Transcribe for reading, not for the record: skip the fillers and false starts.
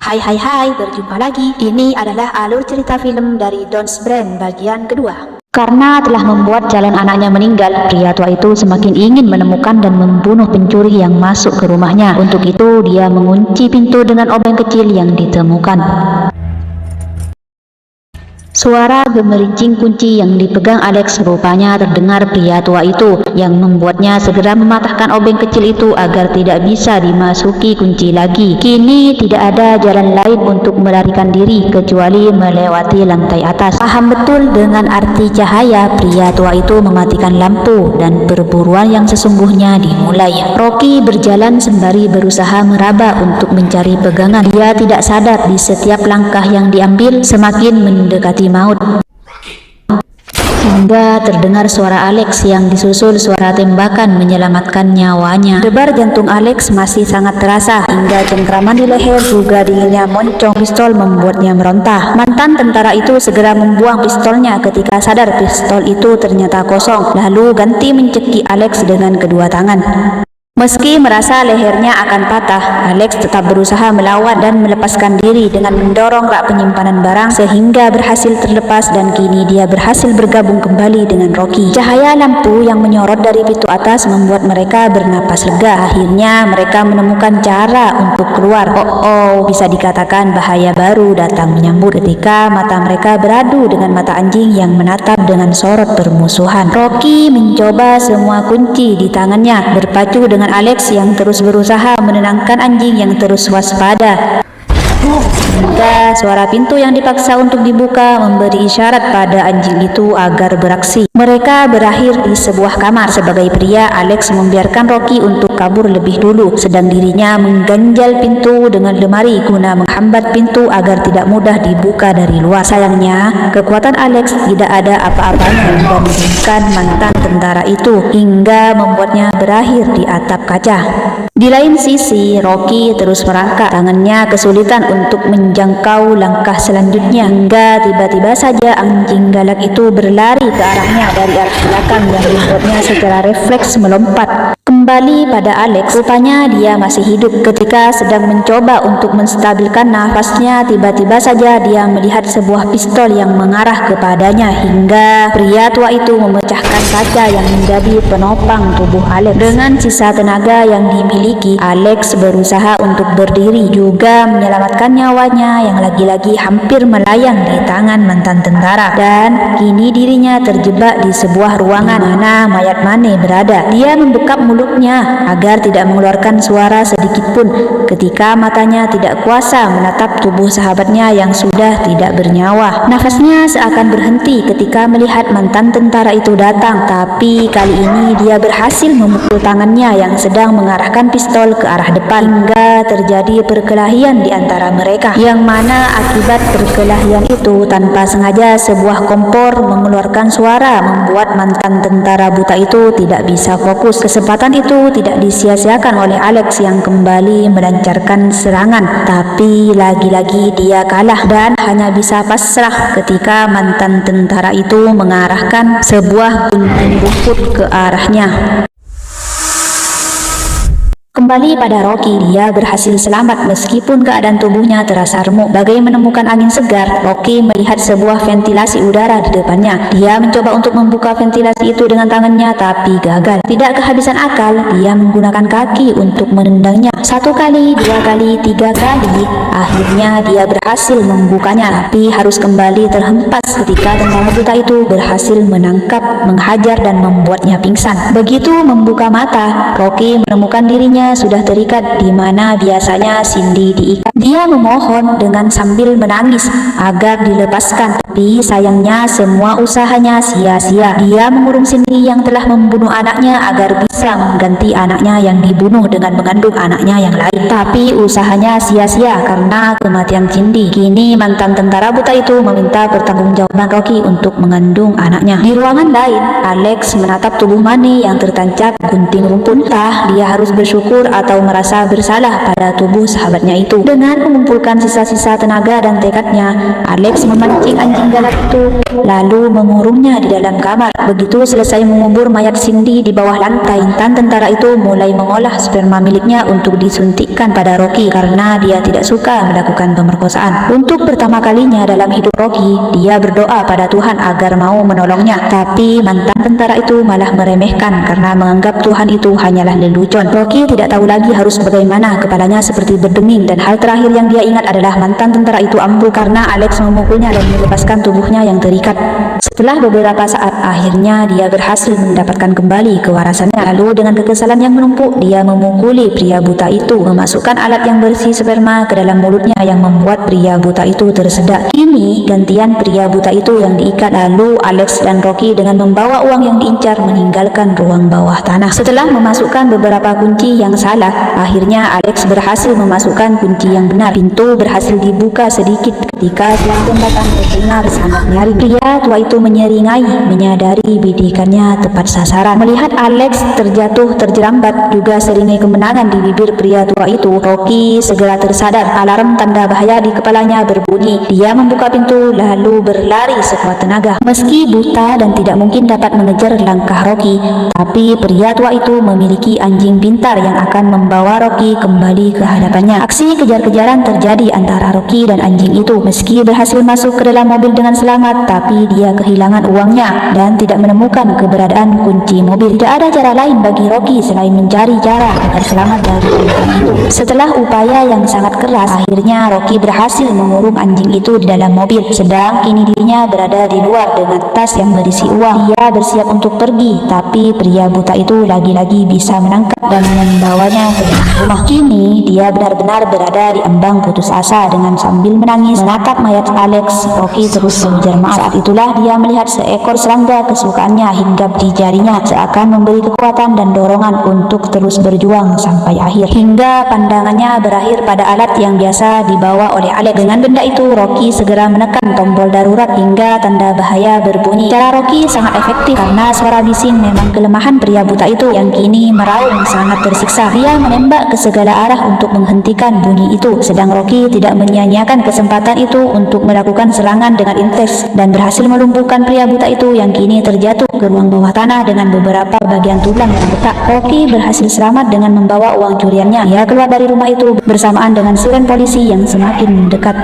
Hai, berjumpa lagi. Ini adalah alur cerita film dari Don's Brand bagian kedua. Karena telah membuat calon anaknya meninggal, pria tua itu semakin ingin menemukan dan membunuh pencuri yang masuk ke rumahnya. Untuk itu, dia mengunci pintu dengan obeng kecil yang ditemukan. Suara gemerincing kunci yang dipegang Alex rupanya terdengar pria tua itu, yang membuatnya segera mematahkan obeng kecil itu agar tidak bisa dimasuki kunci lagi. Kini tidak ada jalan lain untuk melarikan diri kecuali melewati lantai atas. Paham betul dengan arti cahaya, pria tua itu mematikan lampu dan perburuan yang sesungguhnya dimulai. Rocky berjalan sembari berusaha meraba untuk mencari pegangan. Dia tidak sadar di setiap langkah yang diambil semakin mendekati maut, hingga terdengar suara Alex yang disusul suara tembakan menyelamatkan nyawanya. Debar jantung Alex masih sangat terasa, hingga cengkraman di leher juga dinginnya moncong pistol membuatnya meronta. Mantan tentara itu segera membuang pistolnya ketika sadar pistol itu ternyata kosong, lalu ganti mencekik Alex dengan kedua tangan. Meski merasa lehernya akan patah, Alex tetap berusaha melawan dan melepaskan diri dengan mendorong rak penyimpanan barang sehingga berhasil terlepas, dan kini dia berhasil bergabung kembali dengan Rocky. Cahaya lampu yang menyorot dari pintu atas membuat mereka bernapas lega. Akhirnya mereka menemukan cara untuk keluar. Bisa dikatakan bahaya baru datang menyambut ketika mata mereka beradu dengan mata anjing yang menatap dengan sorot permusuhan. Rocky mencoba semua kunci di tangannya, berpacu dengan Alex yang terus berusaha menenangkan anjing yang terus waspada. Hingga suara pintu yang dipaksa untuk dibuka memberi isyarat pada anjing itu agar beraksi. Mereka berakhir di sebuah kamar. Sebagai pria, Alex membiarkan Rocky untuk kabur lebih dulu, sedang dirinya mengganjal pintu dengan lemari guna menghambat pintu agar tidak mudah dibuka dari luar. Sayangnya, kekuatan Alex tidak ada apa-apanya dibandingkan mantan tentara itu, hingga membuatnya berakhir di atap kaca. Di lain sisi, Rocky terus merangkak. Tangannya kesulitan untuk menjangkau langkah selanjutnya, hingga tiba-tiba saja anjing galak itu berlari ke arahnya dari arah belakang yang membuatnya secara refleks melompat. Kembali pada Alex, rupanya dia masih hidup. Ketika sedang mencoba untuk menstabilkan nafasnya, tiba-tiba saja dia melihat sebuah pistol yang mengarah kepadanya, hingga pria tua itu memecahkan kaca yang menjadi penopang tubuh Alex. Dengan sisa tenaga yang dimiliki, Alex berusaha untuk berdiri, juga menyelamatkan nyawanya yang lagi-lagi hampir melayang di tangan mantan tentara. Dan kini dirinya terjebak di sebuah ruangan mana mayat Mane berada. Dia membekap mulutnya agar tidak mengeluarkan suara sedikit pun ketika matanya tidak kuasa menatap tubuh sahabatnya yang sudah tidak bernyawa. Nafasnya seakan berhenti ketika melihat mantan tentara itu datang, tapi kali ini dia berhasil memukul tangannya yang sedang mengarahkan pistol ke arah depan, hingga terjadi perkelahian di antara mereka, yang mana akibat perkelahian itu tanpa sengaja sebuah kompor mengeluarkan suara membuat mantan tentara buta itu tidak bisa fokus. Kesempatan itu tidak disia-siakan oleh Alex yang kembali melancarkan serangan, tapi lagi-lagi dia kalah dan hanya bisa pasrah ketika mantan tentara itu mengarahkan sebuah gunting bukut ke arahnya. Kembali pada Rocky, dia berhasil selamat meskipun keadaan tubuhnya terasa remuk. Bagai menemukan angin segar, Rocky melihat sebuah ventilasi udara di depannya. Dia mencoba untuk membuka ventilasi itu dengan tangannya, tapi gagal. Tidak kehabisan akal, dia menggunakan kaki untuk menendangnya. 1 kali, 2 kali, 3 kali. Akhirnya dia berhasil membukanya, tapi harus kembali terhempas ketika tentara buta itu berhasil menangkap, menghajar, dan membuatnya pingsan. Begitu membuka mata, Rocky menemukan dirinya sudah terikat di mana biasanya Cindy diikat. Dia memohon dengan sambil menangis agar dilepaskan, tapi sayangnya semua usahanya sia-sia. Dia mengurung Cindy yang telah membunuh anaknya agar bisa mengganti anaknya yang dibunuh dengan mengandung anaknya yang lain, tapi usahanya sia-sia karena kematian Cindy. Kini mantan tentara buta itu meminta pertanggungjawaban Rocky untuk mengandung anaknya. Di ruangan lain, Alex menatap tubuh Mane yang tertancap gunting rumput. Dia harus bersyukur bersyukur atau merasa bersalah pada tubuh sahabatnya itu. Dengan mengumpulkan sisa-sisa tenaga dan tekadnya, Alex memancing anjing galak itu lalu mengurungnya di dalam kamar. Begitu selesai mengubur mayat Cindy di bawah lantai, mantan tentara itu mulai mengolah sperma miliknya untuk disuntikkan pada Rocky karena dia tidak suka melakukan pemerkosaan. Untuk pertama kalinya dalam hidup Rocky, dia berdoa pada Tuhan agar mau menolongnya. Tapi mantan tentara itu malah meremehkan karena menganggap Tuhan itu hanyalah lelucon. Rocky tidak tahu lagi harus bagaimana, kepalanya seperti berdenging, dan hal terakhir yang dia ingat adalah mantan tentara itu ambruk karena Alex memukulnya dan melepaskan tubuhnya yang terikat. Setelah beberapa saat, akhirnya dia berhasil mendapatkan kembali kewarasannya. Lalu dengan kekesalan yang menumpuk, dia memukuli pria buta itu, memasukkan alat yang berisi sperma ke dalam mulutnya yang membuat pria buta itu tersedak. Kini gantian pria buta itu yang diikat. Lalu Alex dan Rocky dengan membawa uang yang diincar meninggalkan ruang bawah tanah. Setelah memasukkan beberapa kunci yang salah, akhirnya Alex berhasil memasukkan kunci yang benar. Pintu berhasil dibuka sedikit ketika selang tembakan terdengar sangat nyaring. Pria tua itu menyeringai, menyadari bidikannya tepat sasaran. Melihat Alex terjatuh terjerambat, juga seringai kemenangan di bibir pria tua itu, Rocky segera tersadar. Alarm tanda bahaya di kepalanya berbunyi. Dia membuka pintu lalu berlari sekuat tenaga. Meski buta dan tidak mungkin dapat mengejar langkah Rocky, tapi pria tua itu memiliki anjing pintar yang akan membawa Rocky kembali ke hadapannya. Aksi kejar-kejaran terjadi antara Rocky dan anjing itu. Meski berhasil masuk ke dalam mobil dengan selamat, tapi dia kehilangan uangnya dan tidak menemukan keberadaan kunci mobil. Tidak ada cara lain bagi Rocky selain mencari cara agar selamat dari anjing itu. Setelah upaya yang sangat keras, akhirnya Rocky berhasil mengurung anjing itu di dalam mobil. Sedang kini dirinya berada di luar dengan tas yang berisi uang. Dia bersiap untuk pergi, tapi pria buta itu lagi-lagi bisa menangkap dan membawanya ke dalam rumah. Kini dia benar-benar berada di ambang putus asa. Dengan sambil menangis menatap mayat Alex, Rocky terus mengejar maaf. Saat itulah dia melihat seekor serangga kesukaannya hinggap di jarinya, seakan memberi kekuatan dan dorongan untuk terus berjuang sampai akhir. Hingga pandangannya berakhir pada alat yang biasa dibawa oleh Alex. Dengan benda itu, Rocky segera menekan tombol darurat hingga tanda bahaya berbunyi. Cara Rocky sangat efektif karena suara bising memang kelemahan pria buta itu yang kini meraung sangat tersiksa. Dia menembak ke segala arah untuk menghentikan bunyi itu, sedang Rocky tidak menyia-nyiakan kesempatan itu untuk melakukan serangan dengan intens dan berhasil melumpuhkan pria buta itu yang kini terjatuh ke ruang bawah tanah dengan beberapa bagian tulang yang retak. Rocky berhasil selamat dengan membawa uang curiannya. Dia keluar dari rumah itu bersamaan dengan siren polisi yang semakin mendekat.